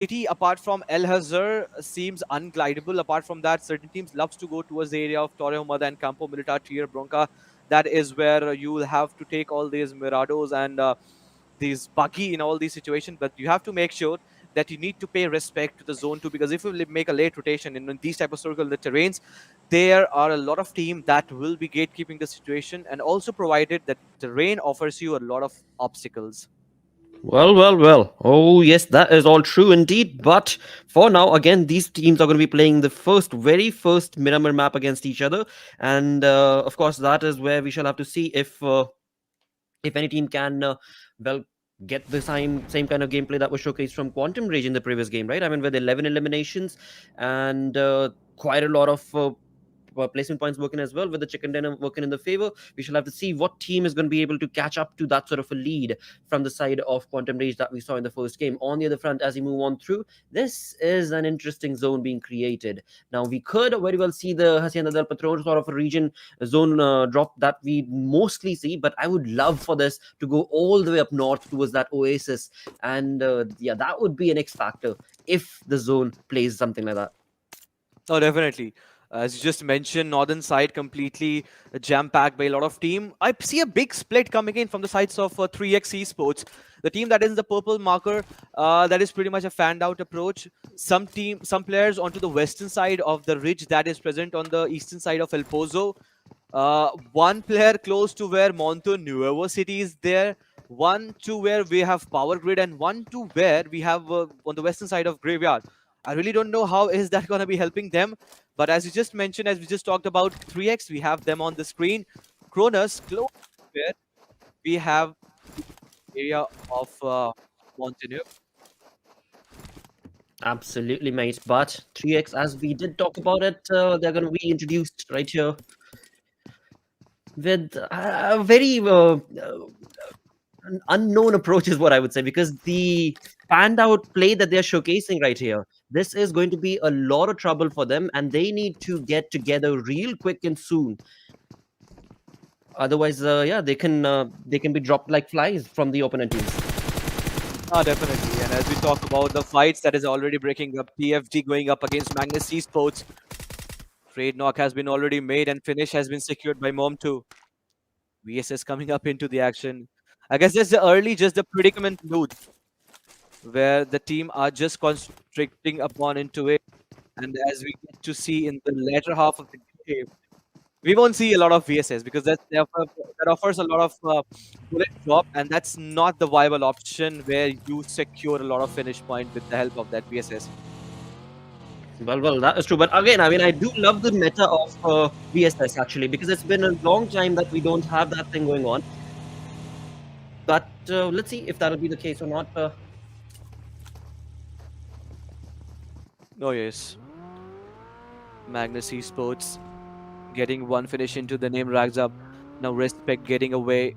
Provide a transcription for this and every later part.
city apart from El Hazar seems unglidable. Apart from that, certain teams loves to go towards the area of Torre Humada and Campo Militar Tier Bronca. That is where you will have to take all these Mirados and these buggy in all these situations. But you have to make sure that you need to pay respect to the zone 2, because if you make a late rotation in these type of circle terrains, there are a lot of team that will be gatekeeping the situation, and also provided that terrain offers you a lot of obstacles. Well, well, well. Oh, yes, that is all true indeed. But for now, again, these teams are going to be playing the very first Miramar map against each other. And of course, that is where we shall have to see if any team can, well, get the same kind of gameplay that was showcased from Quantum Rage in the previous game, right? I mean, with 11 eliminations and quite a lot of placement points working as well, with the chicken dinner working in the favor. We shall have to see what team is going to be able to catch up to that sort of a lead from the side of Quantum Rage that we saw in the first game. On the other front, as we move on through, this is an interesting zone being created. Now, we could very well see the Hacienda del Patron sort of a region zone drop that we mostly see, but I would love for this to go all the way up north towards that oasis. And yeah, that would be an X factor if the zone plays something like that. Oh, definitely. As you just mentioned, northern side completely jam-packed by a lot of team. I see a big split coming in from the sides of 3x Esports. The team that is in the purple marker, that is pretty much a fanned-out approach. Some players onto the western side of the ridge that is present on the eastern side of El Pozo. One player close to where Monto Nuevo City is there. One to where we have Power Grid, and one to where we have on the western side of Graveyard. I really don't know how is that going to be helping them. But as you just mentioned, as we just talked about 3x, we have them on the screen. Cronus, close to where we have the area of Montenegro. Absolutely, mate. But 3x, as we did talk about it, they're going to be introduced right here with a very an unknown approach, is what I would say, because the panned out play that they're showcasing right here, this is going to be a lot of trouble for them, and they need to get together real quick and soon. Otherwise, yeah, they can be dropped like flies from the opponent teams. Ah, definitely. And as we talk about the fights that is already breaking up, PFG going up against Magnus Esports. Trade knock has been already made and finish has been secured by Mom too. VSS coming up into the action. I guess that's the early, just the predicament loot where the team are just constricting upon into it. And as we get to see in the latter half of the game, we won't see a lot of VSS because that offers a lot of bullet drop, and that's not the viable option where you secure a lot of finish point with the help of that VSS. Well, that is true. But again, I mean, I do love the meta of VSS actually, because it's been a long time that we don't have that thing going on. But let's see if that'll be the case or not. Oh yes, Magnus Esports getting one finish into the name rags up. Now Respect getting away,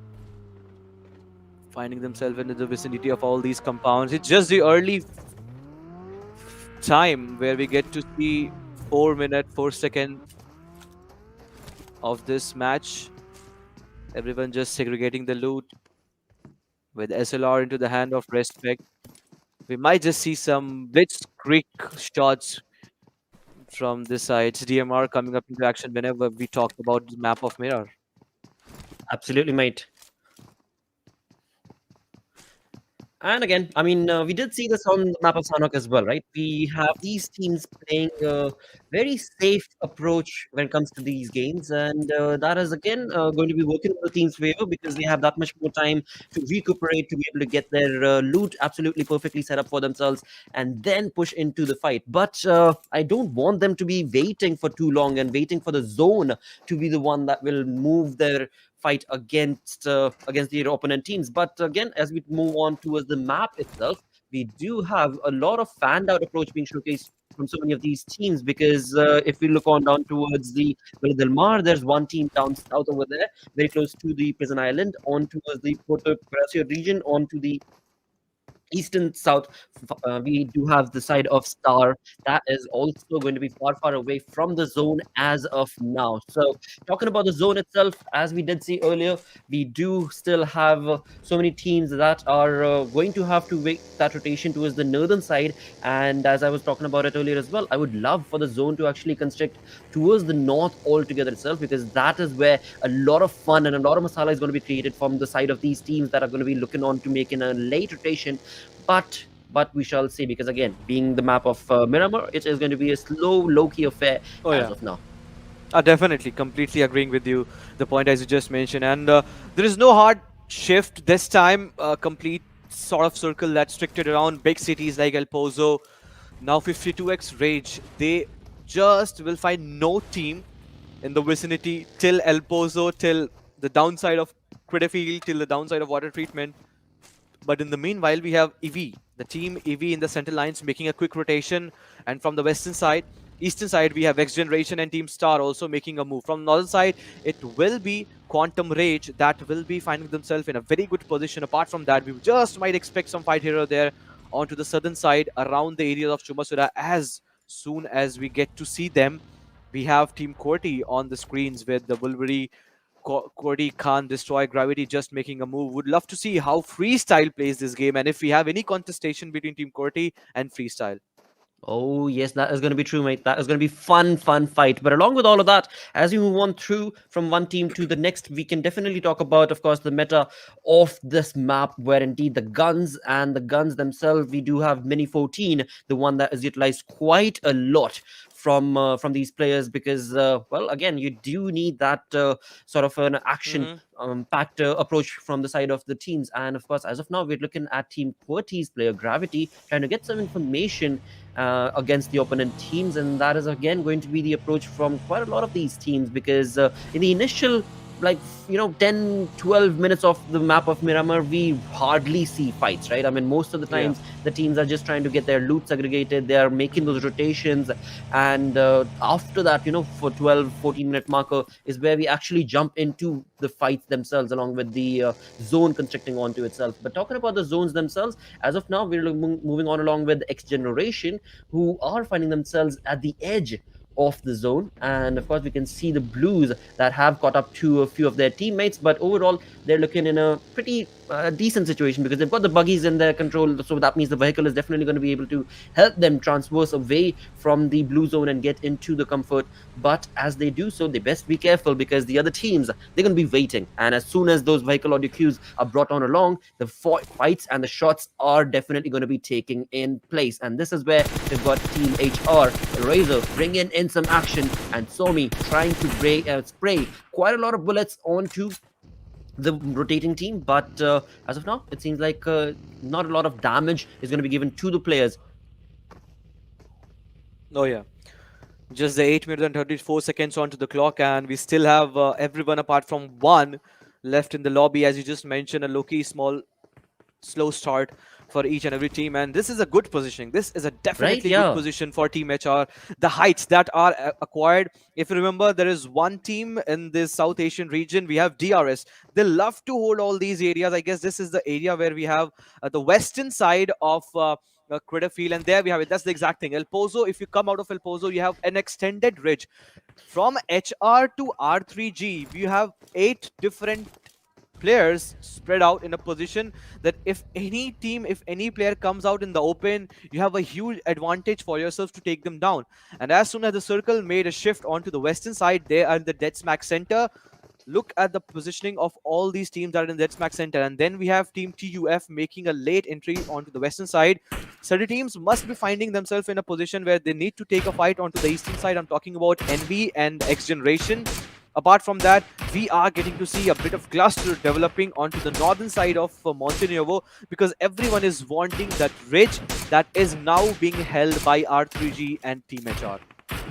finding themselves in the vicinity of all these compounds. It's just the early time where we get to see 4 minute 4 second of this match. Everyone just segregating the loot with SLR into the hand of Respect. We might just see some blitzkrieg shots from this side. DMR coming up into action whenever we talk about the map of Mirror. Absolutely, mate. And again, I mean, we did see this on the map of Sanok as well, right? We have these teams playing a very safe approach when it comes to these games, and that is again going to be working in the team's favor because they have that much more time to recuperate, to be able to get their loot absolutely perfectly set up for themselves, and then push into the fight. But I don't want them to be waiting for too long and waiting for the zone to be the one that will move their fight against the opponent teams. But again, as we move on towards the map itself, we do have a lot of fanned out approach being showcased from so many of these teams, because if we look on down towards the Villa del Mar, there's one team down south over there, very close to the prison island, on towards the Puerto Gracia region, on to the eastern south, we do have the side of Star that is also going to be far, far away from the zone as of now. So, talking about the zone itself, as we did see earlier, we do still have so many teams that are going to have to make that rotation towards the northern side. And as I was talking about it earlier as well, I would love for the zone to actually constrict towards the north altogether itself, because that is where a lot of fun and a lot of masala is going to be created from the side of these teams that are going to be looking on to making a late rotation. But we shall see, because again, being the map of Miramar, it is going to be a slow, low-key affair Oh as yeah. of now. Definitely, completely agreeing with you. The point as you just mentioned, and there is no hard shift this time. Complete sort of circle that's stricted around big cities like El Pozo. Now 52x Rage. They just will find no team in the vicinity till El Pozo, till the downside of Crittafield, till the downside of water treatment. But in the meanwhile, we have EV, the team EV in the center lines making a quick rotation. And from the western side, eastern side, we have X Generation and Team Star also making a move. From northern side, it will be Quantum Rage that will be finding themselves in a very good position. Apart from that, we just might expect some fight here or there onto the southern side around the areas of Chumasura. As soon as we get to see them, we have Team Corti on the screens with the Bulburi Cody Khan destroy gravity just making a move. Would love to see how Freestyle plays this game and if we have any contestation between Team Corti and Freestyle. Oh, yes, that is going to be true, mate. That is going to be fun, fun fight. But along with all of that, as we move on through from one team to the next, we can definitely talk about, of course, the meta of this map, where indeed the guns themselves, we do have Mini 14, the one that is utilized quite a lot from these players, because well, again, you do need that sort of an action Hmm. packed approach from the side of the teams. And of course, as of now, we're looking at Team Qwerty's player Gravity trying to get some information against the opponent teams, and that is again going to be the approach from quite a lot of these teams, because in the initial, like, 10-12 minutes of the map of Miramar, we hardly see fights, right? I mean, most of the Yeah. times the teams are just trying to get their loot segregated, they are making those rotations, and after that, for 12-14 minute marker is where we actually jump into the fights themselves, along with the zone constricting onto itself. But talking about the zones themselves, as of now, we're moving on along with X Generation, who are finding themselves at the edge of the zone. And of course, we can see the Blues that have caught up to a few of their teammates, but overall, they're looking in a pretty decent situation, because they've got the buggies in their control. So that means the vehicle is definitely going to be able to help them transverse away from the blue zone and get into the comfort. But as they do so, they best be careful, because the other teams, they're going to be waiting. And as soon as those vehicle audio cues are brought on along, the fights and the shots are definitely going to be taking in place. And this is where we've got Team HR, Razor, bringing in some action, and Somi trying to spray quite a lot of bullets onto the rotating team. But as of now, it seems like not a lot of damage is going to be given to the players. Oh, yeah. Just the 8 minutes and 34 seconds onto the clock, and we still have everyone apart from one left in the lobby. As you just mentioned, a low-key small slow start for each and every team, and this is a good positioning. This is a Right? definitely good Yeah. position for Team HR. The heights that are acquired, if you remember, there is one team in this South Asian region, we have DRS. They love to hold all these areas. I guess this is the area where we have the western side of Crittafield, and there we have it. That's the exact thing. El Pozo, if you come out of El Pozo, you have an extended ridge from HR to R3G. You have 8 different players spread out in a position that if any team, if any player comes out in the open, you have a huge advantage for yourself to take them down. And as soon as the circle made a shift onto the western side, they are in the dead smack center. Look at the positioning of all these teams that are in dead smack center. And then we have Team TUF making a late entry onto the western side. Certain teams must be finding themselves in a position where they need to take a fight onto the eastern side. I'm talking about NB and X Generation. Apart from that, we are getting to see a bit of cluster developing onto the northern side of Montenegro, because everyone is wanting that ridge that is now being held by R3G and Team HR.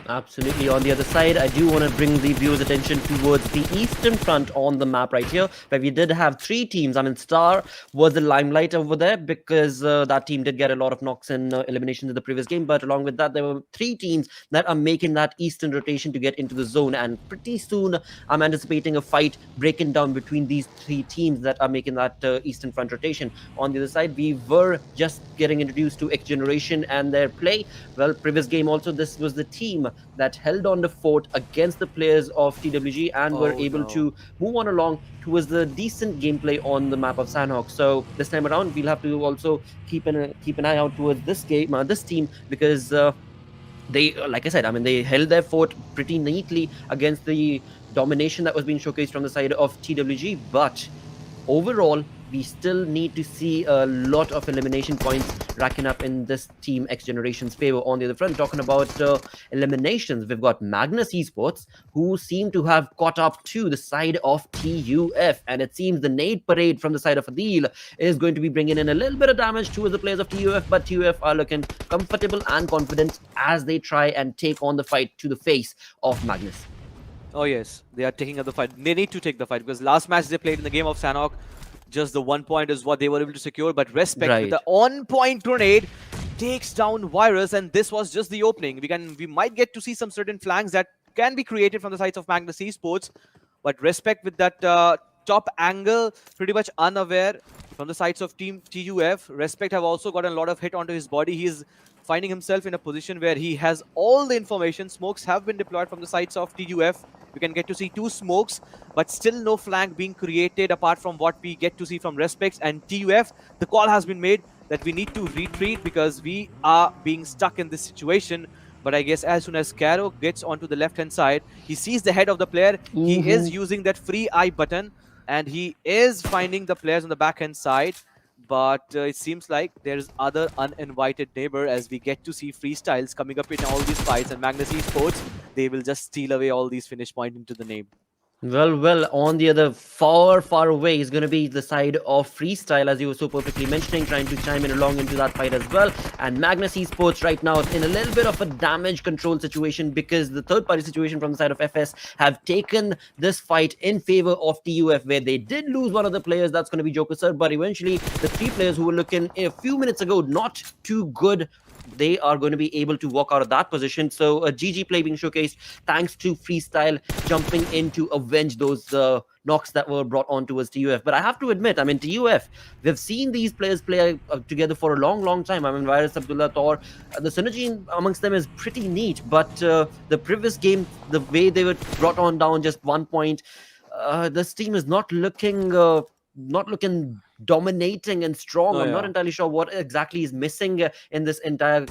Absolutely. On the other side, I do want to bring the viewers' attention towards the eastern front on the map right here, where we did have three teams. I mean, Star was the limelight over there because that team did get a lot of knocks and eliminations in the previous game. But along with that, there were three teams that are making that eastern rotation to get into the zone. And pretty soon, I'm anticipating a fight breaking down between these three teams that are making that eastern front rotation. On the other side, we were just getting introduced to X Generation and their play. Well, previous game also, this was the team that held on the fort against the players of TWG and were Oh able no. to move on along towards the decent gameplay on the map of Sandhawk. So this time around, we'll have to also keep an eye out towards this game, this team, because they, like I said, I mean, they held their fort pretty neatly against the domination that was being showcased from the side of TWG. But overall, we still need to see a lot of elimination points racking up in this team X Generation's favor. On the other front, talking about eliminations, we've got Magnus Esports, who seem to have caught up to the side of TUF, and it seems the nade parade from the side of Adil is going to be bringing in a little bit of damage towards the players of TUF, but TUF are looking comfortable and confident as they try and take on the fight to the face of Magnus. Oh yes, they are taking up the fight. They need to take the fight because last match they played in the game of Sanhok, just the 1 point is what they were able to secure. But Respect with Right. the on-point grenade takes down Virus, and this was just the opening. We might get to see some certain flanks that can be created from the sides of Magnus Esports, but Respect with that top angle, pretty much unaware from the sides of Team TUF. Respect have also got a lot of hit onto his body. He's finding himself in a position where he has all the information. Smokes have been deployed from the sides of TUF. We can get to see two smokes, but still no flank being created apart from what we get to see from Respects and TUF. The call has been made that we need to retreat because we are being stuck in this situation. But I guess as soon as Caro gets onto the left-hand side, he sees the head of the player. He is Mhm. using that free eye button, and he is finding the players on the backhand side. But it seems like there's other uninvited neighbor as we get to see freestyles coming up in all these fights, and Magnus Esports, they will just steal away all these finish points into the name. Well, on the other far away is going to be the side of Freestyle, as you were so perfectly mentioning, trying to chime in along into that fight as well. And Magnus Esports right now is in a little bit of a damage control situation because the third party situation from the side of FS have taken this fight in favor of TUF, where they did lose one of the players, that's going to be Joker Sir, but eventually the three players who were looking a few minutes ago not too good, they are going to be able to walk out of that position. So a GG play being showcased thanks to Freestyle jumping in to avenge those knocks that were brought on towards TUF. But I have to admit, I mean, TUF, we've seen these players play together for a long time. I mean, Virus, Abdullah, Thor, the synergy amongst them is pretty neat. But the previous game, the way they were brought on down just 1 point, this team is not looking dominating and strong. Oh I'm not yeah. entirely sure what exactly is missing in this entire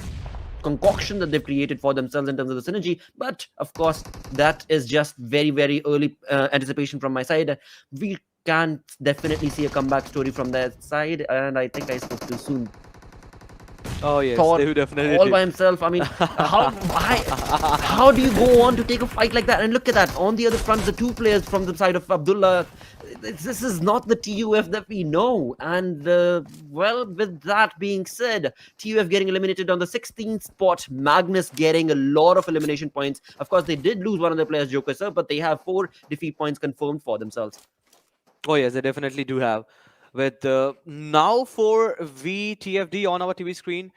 concoction that they've created for themselves in terms of the synergy. But of course, that is just very early anticipation from my side. We can definitely see a comeback story from their side, and I think I spoke too soon. Oh yes, Thor they will definitely all did. by himself. I mean, how do you go on to take a fight like that? And look at that. On the other front, the two players from the side of Abdullah. This is not the TUF that we know. And well, with that being said, TUF getting eliminated on the 16th spot. Magnus getting a lot of elimination points. Of course, they did lose one of their players, Joker Sir, but they have 4 defeat points confirmed for themselves. Oh yes, they definitely do have. With now for VTFD on our TV screen,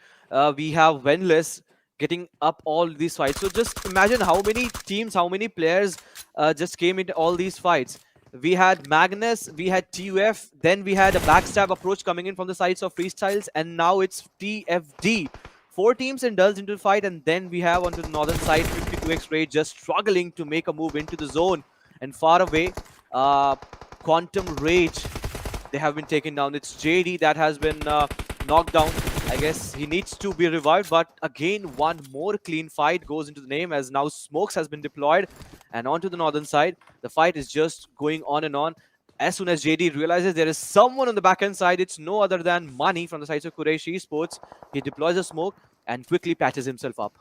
we have Wenless getting up all these fights. So just imagine how many teams, how many players just came into all these fights. We had Magnus, we had TUF, then we had a backstab approach coming in from the sides of Freestyles, and now it's TFD. 4 teams indulged into the fight, and then we have onto the northern side 52x Raid just struggling to make a move into the zone. And far away, Quantum Rage, they have been taken down. It's JD that has been knocked down. I guess he needs to be revived, but again, one more clean fight goes into the name as now Smokes has been deployed. And onto the northern side, the fight is just going on and on. As soon as JD realizes there is someone on the backhand side, it's no other than Money from the sides of Quraish Esports. He deploys a smoke and quickly patches himself up.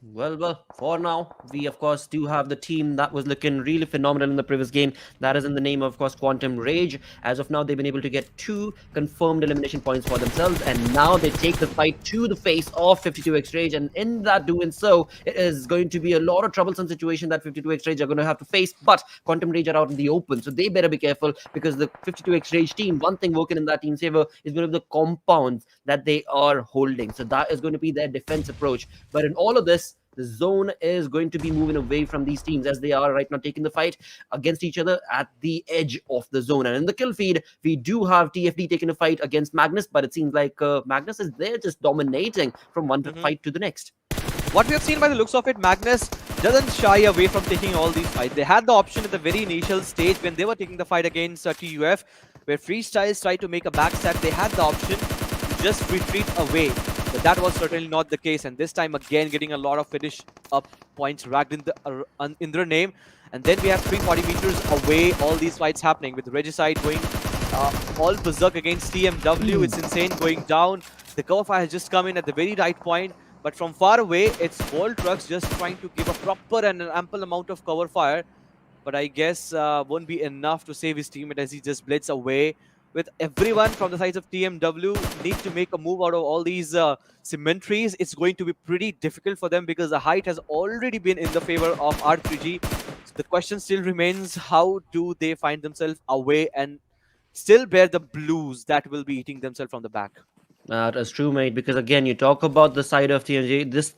Well, for now, we of course do have the team that was looking really phenomenal in the previous game. That is in the name of course, Quantum Rage. As of now, they've been able to get two confirmed elimination points for themselves, and now they take the fight to the face of 52X Rage. And in that doing so, it is going to be a lot of troublesome situation that 52X Rage are going to have to face. But Quantum Rage are out in the open, so they better be careful because the 52X Rage team, one thing working in that team's favor is going to be the compounds that they are holding. So that is going to be their defense approach. But in all of this, the zone is going to be moving away from these teams as they are right now taking the fight against each other at the edge of the zone. And in the kill feed, we do have TFD taking a fight against Magnus, but it seems like Magnus is there just dominating from one Mhm. fight to the next. What we have seen by the looks of it, Magnus doesn't shy away from taking all these fights. They had the option at the very initial stage when they were taking the fight against TUF, where Freestyles tried to make a backstab. They had the option to just retreat away, but that was certainly not the case. And this time again, getting a lot of finish up points ragged in their name. And then we have 340 meters away, all these fights happening with Regicide going all berserk against TMW. It's insane going down. The cover fire has just come in at the very right point. But from far away, it's Volt Trucks just trying to give a proper and an ample amount of cover fire. But I guess won't be enough to save his teammate as he just blitz away. With everyone from the sides of TMW need to make a move out of all these cemeteries, it's going to be pretty difficult for them because the height has already been in the favor of R3G. So the question still remains, how do they find themselves away and still bear the blues that will be eating themselves from the back? That is true, mate. Because again, you talk about the side of TMJ. This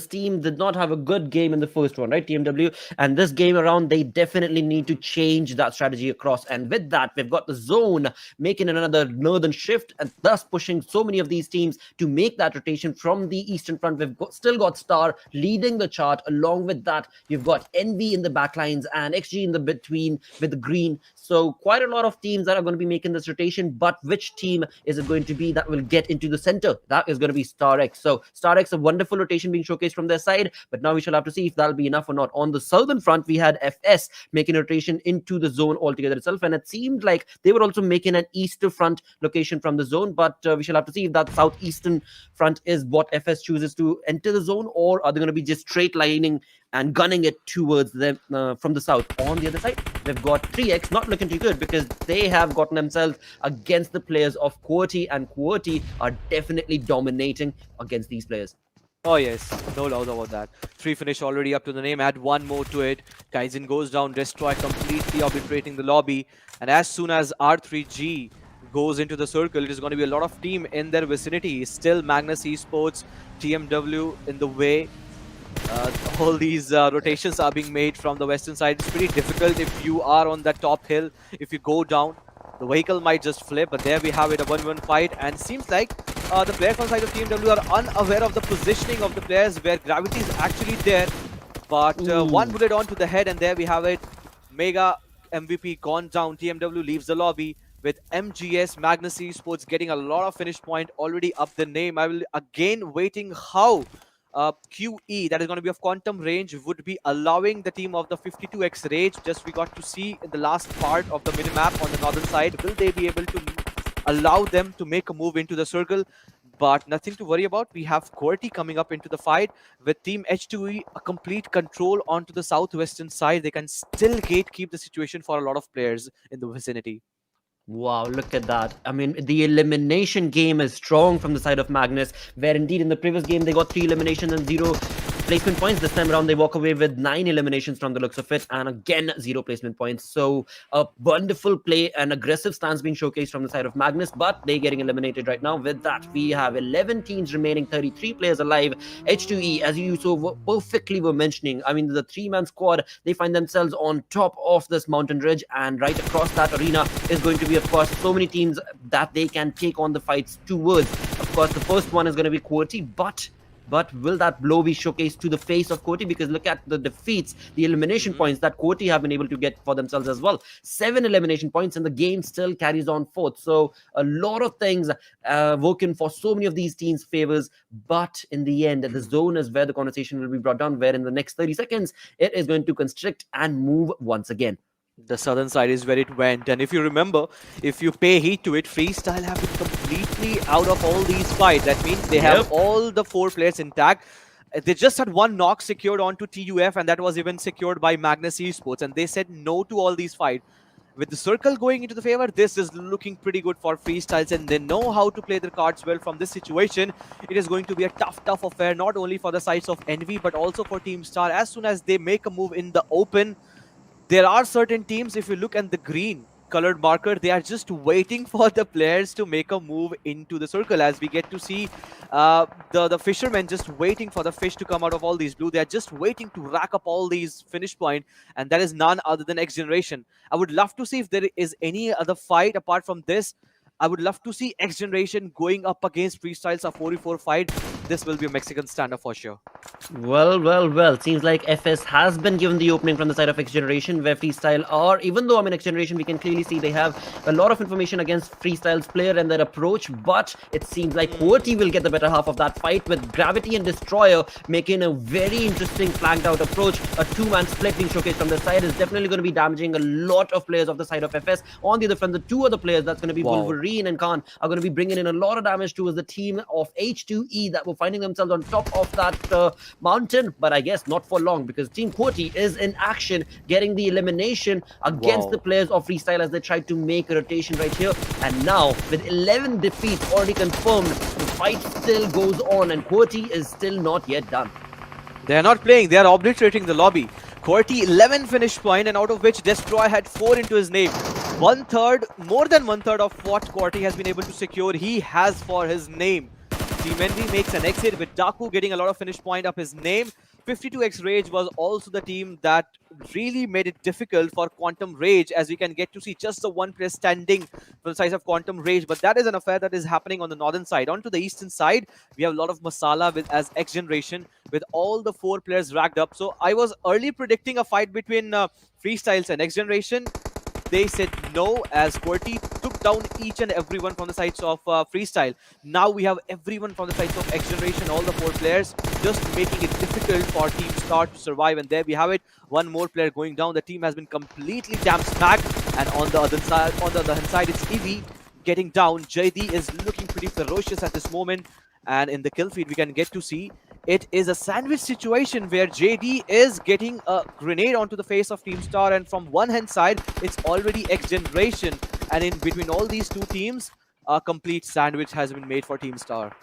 team did not have a good game in the first one, right? TMW, and this game around, they definitely need to change that strategy across. And with that, we've got the zone making another northern shift, and thus pushing so many of these teams to make that rotation from the eastern front. Still got Star leading the chart. Along with that, you've got Envy in the backlines and XG in the between with the green. So quite a lot of teams that are going to be making this rotation. But which team is it going to be that will get into the center? That is going to be StarX. So StarX, a wonderful rotation being showcased from their side, but now we shall have to see if that'll be enough or not. On the southern front, we had FS making a rotation into the zone altogether itself, and it seemed like they were also making an eastern front location from the zone, but we shall have to see if that southeastern front is what FS chooses to enter the zone, or are they going to be just straight lining and gunning it towards them from the south. On the other side, they've got 3X not looking too good because they have gotten themselves against the players of QWERTY, and QWERTY are definitely dominating against these players. Oh yes, no doubt about that. 3 finish already up to the name, add 1 more to it. Kaizen goes down, Destroy completely obliterating the lobby. And as soon as R3G goes into the circle, it is going to be a lot of team in their vicinity. Still Magnus Esports, TMW in the way. All these rotations are being made from the western side. It's pretty difficult if you are on that top hill. If you go down, the vehicle might just flip, but there we have it, a 1v1 fight. And seems like the players on the side of TMW are unaware of the positioning of the players where gravity is actually there. But one bullet onto the head, and there we have it. Mega MVP gone down. TMW leaves the lobby with MGS Magnus Esports getting a lot of finish point already up the name. I will again waiting how QE, that is going to be of quantum range, would be allowing the team of the 52X Rage. Just we got to see in the last part of the minimap on the northern side, will they be able to allow them to make a move into the circle? But nothing to worry about. We have QWERTY coming up into the fight with Team H2E a complete control onto the southwestern side. They can still gatekeep the situation for a lot of players in the vicinity. Wow, look at that. I mean, the elimination game is strong from the side of Magnus, where indeed in the previous game they got 3 eliminations and 0 placement points. This time around, they walk away with 9 eliminations from the looks of it, and again, 0 placement points. So, a wonderful play and aggressive stance being showcased from the side of Magnus, but they getting eliminated right now. With that, we have 11 teams remaining, 33 players alive. H2E, as you so perfectly were mentioning, I mean, the 3-man squad, they find themselves on top of this mountain ridge, and right across that arena is going to be, of course, so many teams that they can take on the fights towards. Of course, the first one is going to be QWERTY, but will that blow be showcased to the face of QWERTY? Because look at the defeats, the elimination points that QWERTY have been able to get for themselves as well. 7 elimination points, and the game still carries on forth. So a lot of things working for so many of these teams' favors. But in the end, the zone is where the conversation will be brought down, where in the next 30 seconds, it is going to constrict and move once again. The southern side is where it went, and if you remember, if you pay heed to it, Freestyle have been completely out of all these fights. That means they have all the 4 players intact. They just had one knock secured onto TUF, and that was even secured by Magnus Esports. And they said no to all these fights. With the circle going into the favor, this is looking pretty good for Freestyles, and they know how to play their cards well from this situation. It is going to be a tough affair, not only for the sides of Envy, but also for Team Star. As soon as they make a move in the open, there are certain teams, if you look at the green colored marker, they are just waiting for the players to make a move into the circle. As we get to see the fishermen just waiting for the fish to come out of all these blue. They are just waiting to rack up all these finish point, and that is none other than X Generation. I would love to see if there is any other fight apart from this. I would love to see X Generation going up against Freestyles, a 4v4 fight. This will be a Mexican standoff for sure. Well, well, well. Seems like FS has been given the opening from the side of X Generation, where Freestyle are, even though X Generation, we can clearly see they have a lot of information against Freestyle's player and their approach, but it seems like Quality will get the better half of that fight, with Gravity and Destroyer making a very interesting flanked out approach. A two-man split being showcased from the side is definitely going to be damaging a lot of players of the side of FS. On the other front, the two other players, that's going to be Wolverine and Khan, are going to be bringing in a lot of damage towards the team of H2E that were finding themselves on top of that mountain, but I guess not for long, because Team Quoti is in action, getting the elimination against the players of Freestyle as they tried to make a rotation right here. And now, with 11 defeats already confirmed, the fight still goes on, and Quoti is still not yet done. They are not playing, they are obliterating the lobby. QWERTY 11 finish point, and out of which Destroy had 4 into his name. More than one third of what QWERTY has been able to secure, he has for his name. Team Envy makes an exit with Daku getting a lot of finish point up his name. 52x Rage was also the team that really made it difficult for Quantum Rage, as we can get to see just the one player standing for the size of Quantum Rage. But that is an affair that is happening on the northern side. On to the eastern side, we have a lot of Masala as X Generation, with all the 4 players racked up. So I was early predicting a fight between Freestyles and X Generation. They said no, as QWERTY took down each and everyone from the sides of Freestyle. Now we have everyone from the sides of X Generation, all the 4 players, just making it difficult for Team Star to survive. And there we have it, one more player going down. The team has been completely damn smacked. And on the other side, it's Eevee getting down. JD is looking pretty ferocious at this moment. And in the kill feed, we can get to see it is a sandwich situation where JD is getting a grenade onto the face of Team Star, and from one hand side, it's already X Generation. And in between all these two teams, a complete sandwich has been made for Team Star.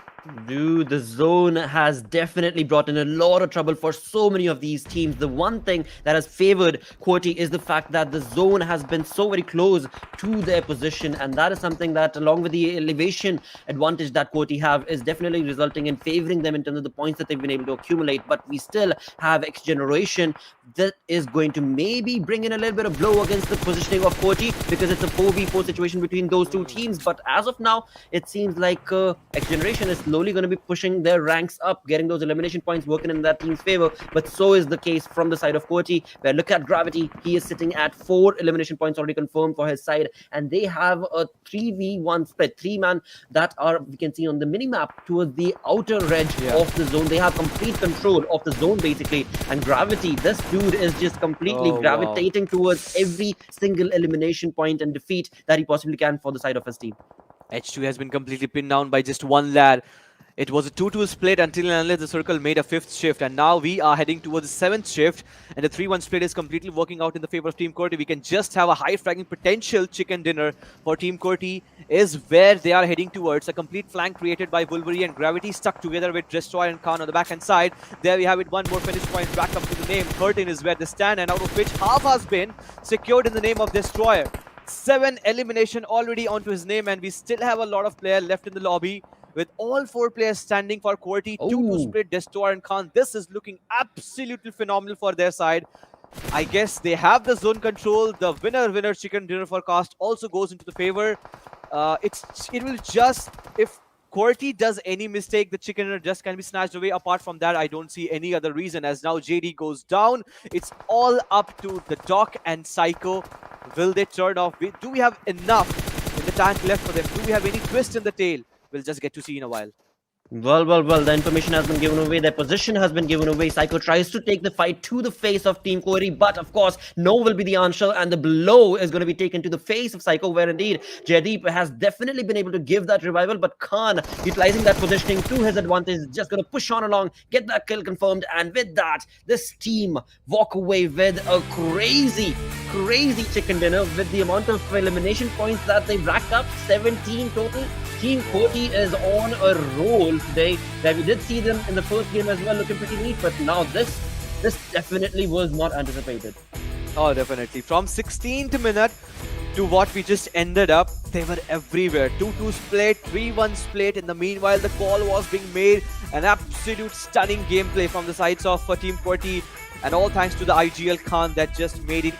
Dude, the zone has definitely brought in a lot of trouble for so many of these teams. The one thing that has favored Quoti is the fact that the zone has been so very close to their position, and that is something that, along with the elevation advantage that Quoti have, is definitely resulting in favoring them in terms of the points that they've been able to accumulate. But we still have X Generation that is going to maybe bring in a little bit of blow against the positioning of Quoti, because it's a 4v4 situation between those two teams. But as of now, it seems like X Generation is slowly going to be pushing their ranks up, getting those elimination points working in that team's favor. But so is the case from the side of Quoti, where look at Gravity. He is sitting at 4 elimination points already confirmed for his side, and they have a 3v1 split, 3-man that are, we can see on the mini map, towards the outer edge of the zone. They have complete control of the zone basically, and Gravity, this dude is just completely gravitating towards every single elimination point and defeat that he possibly can for the side of his team. H2 has been completely pinned down by just one lad. It was a 2-2 split until and unless the circle made a 5th shift, and now we are heading towards the 7th shift, and the 3-1 split is completely working out in the favor of Team QWERTY. We can just have a high fragging potential chicken dinner for Team QWERTY, is where they are heading towards. A complete flank created by Wolverine and Gravity, stuck together with Destroy and Khan on the backhand side. There we have it, one more finish point back up to the name. 13 is where they stand, and out of which half has been secured in the name of Destroyer. 7 elimination already onto his name, and we still have a lot of players left in the lobby, with all 4 players standing for QWERTY. 2-2 split, Destroyer and Khan. This is looking absolutely phenomenal for their side. I guess they have the zone control. The winner chicken dinner forecast also goes into the favor. It will just, if QWERTY does any mistake, the chicken dinner just can be snatched away. Apart from that, I don't see any other reason, as now JD goes down. It's all up to the Doc and Psycho. Will they turn off? Do we have enough in the tank left for them? Do we have any twist in the tail? We'll just get to see in a while. Well, the information has been given away, their position has been given away. Psycho tries to take the fight to the face of Team Kohri, but of course, no will be the answer, and the blow is going to be taken to the face of Psycho, where indeed Jaideep has definitely been able to give that revival, but Khan, utilizing that positioning to his advantage, is just going to push on along, get that kill confirmed, and with that, this team walk away with a crazy chicken dinner with the amount of elimination points that they've racked up, 17 total. Team Kohri is on a roll today. That we did see them in the first game as well, looking pretty neat, but now this definitely was not anticipated. Oh, definitely. From 16th minute to what we just ended up, they were everywhere. 2-2 split, 3-1 split. In the meanwhile, the call was being made. An absolute stunning gameplay from the sides of Team Qwerty. And all thanks to the IGL Khan that just made it